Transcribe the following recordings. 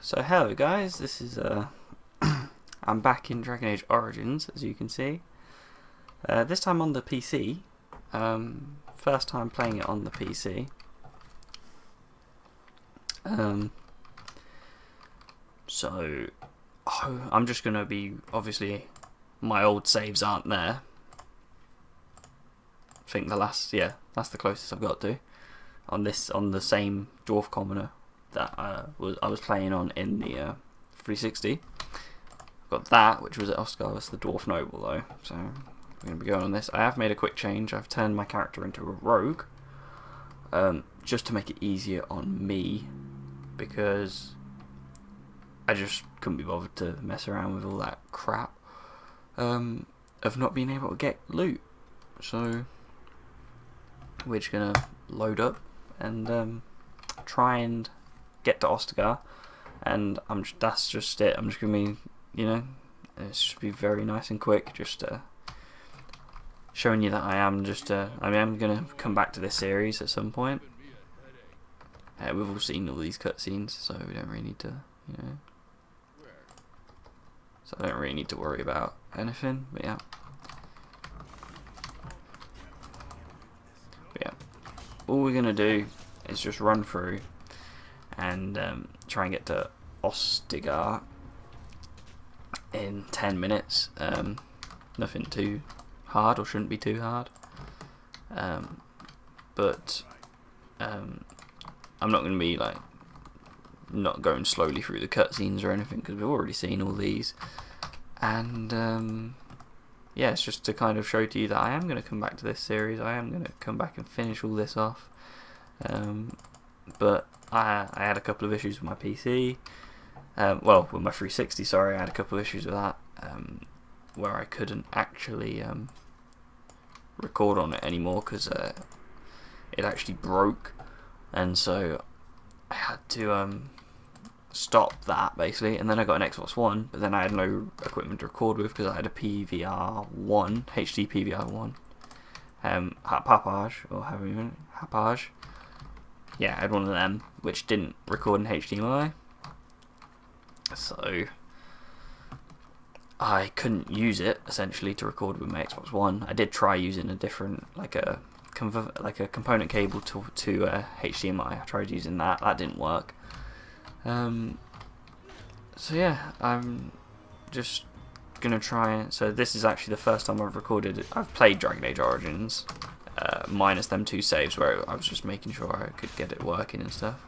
So hello guys, this is I'm back in Dragon Age Origins, as you can see. This time on the PC. First time playing it on the PC. I'm just gonna be, obviously my old saves aren't there. I think that's the closest I've got to on the same Dwarf Commoner that I was playing on in the 360. I've got that, which was at Osgiliath, the Dwarf Noble though, so we're going to be going on this. I have made a quick change. I've turned my character into a rogue, just to make it easier on me, because I just couldn't be bothered to mess around with all that crap of not being able to get loot. So we're just going to load up and try and get to Ostagar, and that's just it. I'm just gonna be, it's just be very nice and quick, just showing you that I am gonna come back to this series at some point. We've all seen all these cutscenes, so we don't really need to, so I don't really need to worry about anything. But yeah, all we're gonna do is just run through and try and get to Ostagar in 10 minutes. Nothing too hard, or shouldn't be too hard. But I'm not going to be not going slowly through the cutscenes or anything, because we've already seen all these. And yeah, it's just to kind of show to you that I am going to come back to this series. I am going to come back and finish all this off. But I had a couple of issues with my PC. Well, with my 360, sorry, I had a couple of issues with that, where I couldn't actually record on it anymore because it actually broke, and so I had to stop that basically. And then I got an Xbox One, but then I had no equipment to record with because I had a PVR1, HD PVR1, Hapage. Yeah, I had one of them, which didn't record in HDMI, so I couldn't use it essentially to record with my Xbox One. I did try using a different, like a component cable to HDMI. I tried using that. That didn't work. So yeah, I'm just gonna try it. So this is actually the first time I've recorded it. I've played Dragon Age Origins, minus them 2 saves where I was just making sure I could get it working and stuff.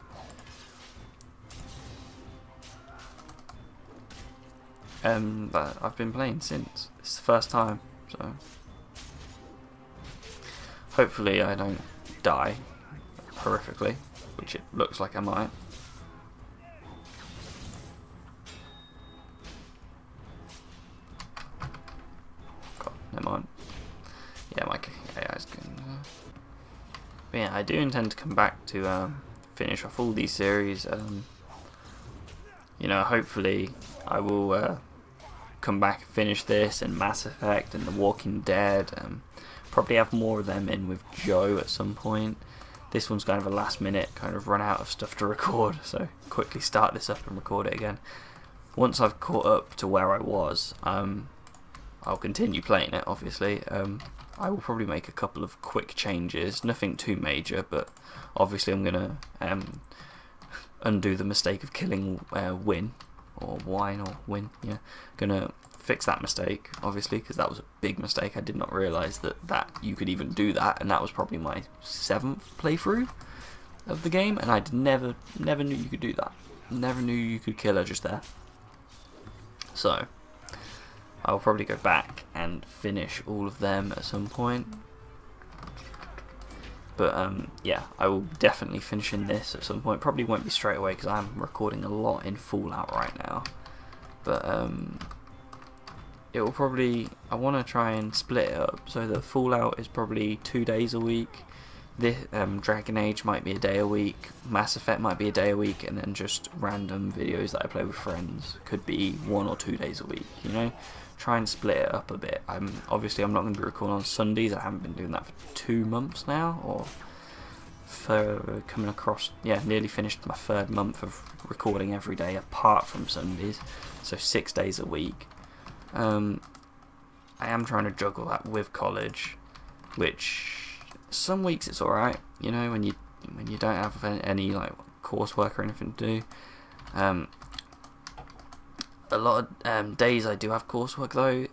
But I've been playing since. It's the first time, so hopefully I don't die horrifically, which it looks like I might. God, never mind. Yeah, my AI's good. But yeah, I do intend to come back to finish off all these series. Hopefully I will come back and finish this, and Mass Effect, and The Walking Dead. Probably have more of them in with Joe at some point. This one's kind of a last minute, kind of run out of stuff to record, so quickly start this up and record it again. Once I've caught up to where I was, I'll continue playing it, obviously. I will probably make a couple of quick changes, nothing too major, but obviously I'm going to undo the mistake of killing Win, or Wine, or Win, yeah. Gonna fix that mistake, obviously, because that was a big mistake. I did not realise that you could even do that, and that was probably my 7th playthrough of the game, and I never knew you could do that. Never knew you could kill her just there. So I'll probably go back and finish all of them at some point. But yeah, I will definitely finish in this at some point. Probably won't be straight away because I'm recording a lot in Fallout right now. But it will probably, I want to try and split it up so that Fallout is probably 2 days a week. This Dragon Age might be a day a week. Mass Effect might be a day a week, and then just random videos that I play with friends could be 1 or 2 days a week. Try and split it up a bit. Obviously I'm not going to be recording on Sundays. I haven't been doing that for 2 months now, or for coming across, nearly finished my 3rd month of recording every day apart from Sundays, so 6 days a week. I am trying to juggle that with college, which some weeks it's alright, when you don't have any like coursework or anything to do. A lot of days I do have coursework though,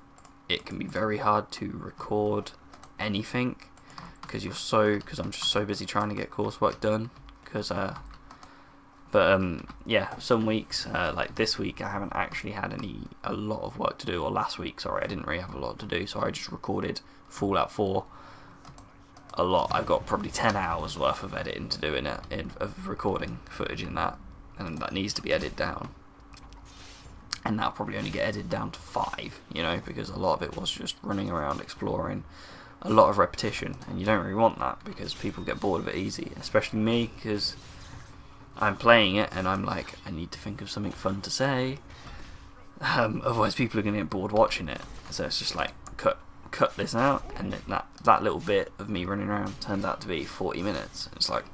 it can be very hard to record anything because I'm just so busy trying to get coursework done. Some weeks like this week I haven't actually had a lot of work to do, or last week, sorry, I didn't really have a lot to do, so I just recorded Fallout 4 a lot. I've got probably 10 hours worth of editing to do of recording footage in that, and that needs to be edited down. And that'll probably only get edited down to 5, because a lot of it was just running around exploring, a lot of repetition, and you don't really want that because people get bored of it easy, especially me, because I'm playing it and I'm like, I need to think of something fun to say, otherwise people are going to get bored watching it. So it's just like, cut this out, and that little bit of me running around turned out to be 40 minutes. It's like,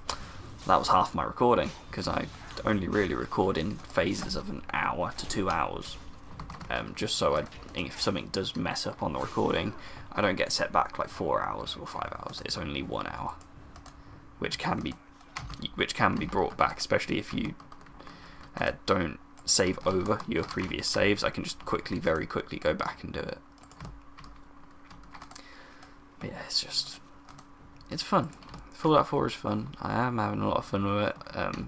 that was half my recording, because I only really record in phases of an hour to 2 hours, just so if something does mess up on the recording, I don't get set back like 4 hours or 5 hours. It's only 1 hour, which can be brought back, especially if you don't save over your previous saves. I can just very quickly go back and do it. But yeah, it's fun. Fallout 4 is fun. I am having a lot of fun with it,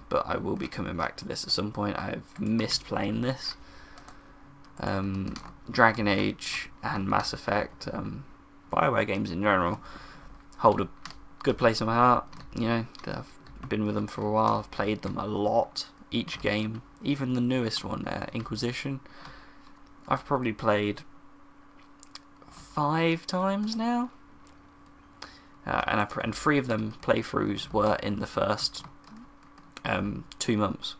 but I will be coming back to this at some point. I've missed playing this. Dragon Age and Mass Effect, BioWare games in general, hold a good place in my heart. I've been with them for a while. I've played them a lot. Each game, even the newest one, Inquisition, I've probably played 5 times now. And 3 of them playthroughs were in the first 2 months,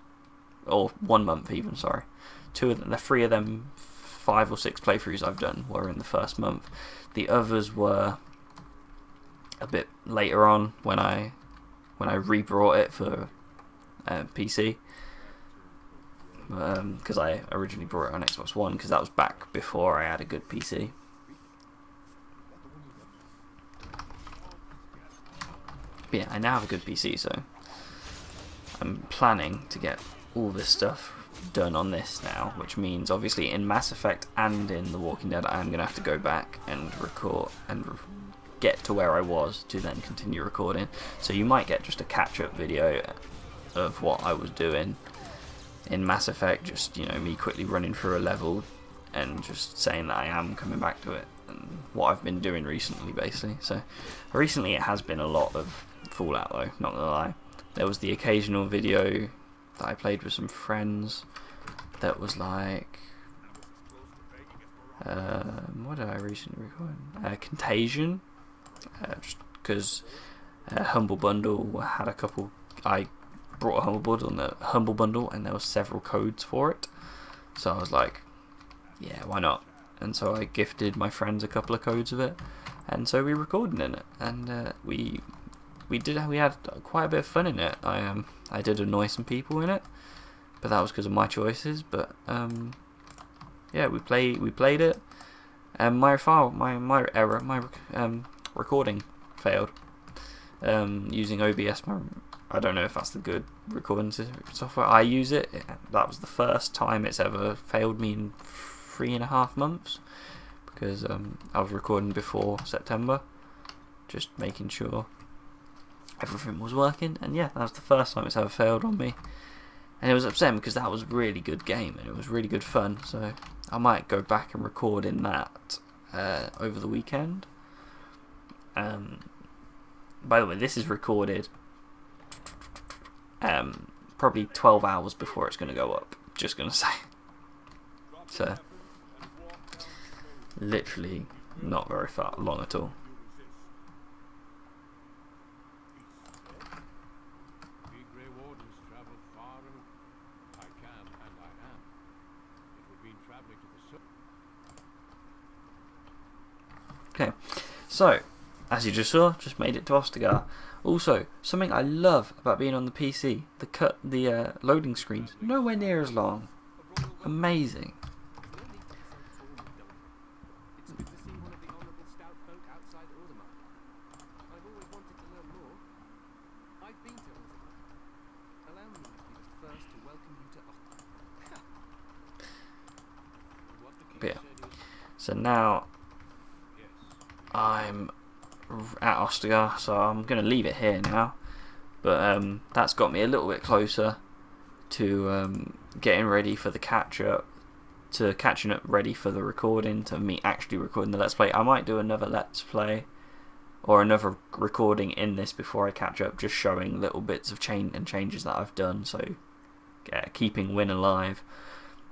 or 1 month even. Sorry, 3 of them 5 or 6 playthroughs I've done were in the first month. The others were a bit later on when I rebrought it for PC, because I originally brought it on Xbox One, because that was back before I had a good PC. But yeah, I now have a good PC, so I'm planning to get all this stuff done on this now, which means obviously in Mass Effect and in The Walking Dead I'm going to have to go back and record and get to where I was to then continue recording. So you might get just a catch-up video of what I was doing in Mass Effect, just me quickly running through a level and just saying that I am coming back to it and what I've been doing recently, basically. So recently it has been a lot of Fallout though, not gonna lie. There was the occasional video that I played with some friends that was like, what did I recently record? Contagion, just because Humble Bundle had a couple. I brought a Humble Bundle and there were several codes for it, so I was like, yeah, why not? And so I gifted my friends a couple of codes of it, and so we recorded in it, and we had quite a bit of fun in it. I did annoy some people in it, but that was because of my choices. But we played it, and my recording failed using OBS. I don't know if that's the good recording software. I use it. That was the first time it's ever failed me in 3.5 months, because I was recording before September, just making sure everything was working, and yeah, that was the first time it's ever failed on me, and it was upsetting because that was a really good game and it was really good fun. So I might go back and record in that over the weekend. By the way, this is recorded probably 12 hours before it's going to go up, just going to say. So literally not very long at all. Okay, so as you just saw, just made it to Ostagar. Also, something I love about being on the PC, the loading screens, nowhere near as long. Amazing. But yeah. So now I'm at Ostagar, so I'm going to leave it here now. But that's got me a little bit closer to getting ready for the catching up ready for the recording, to me actually recording the Let's Play. I might do another Let's Play or another recording in this before I catch up, just showing little bits of changes that I've done, so keeping Win alive.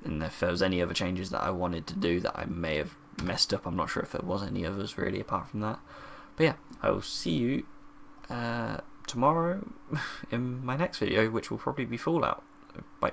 And if there was any other changes that I wanted to do that I may have messed up, I'm not sure if there was any others really apart from that. But yeah, I will see you tomorrow in my next video, which will probably be Fallout. Bye.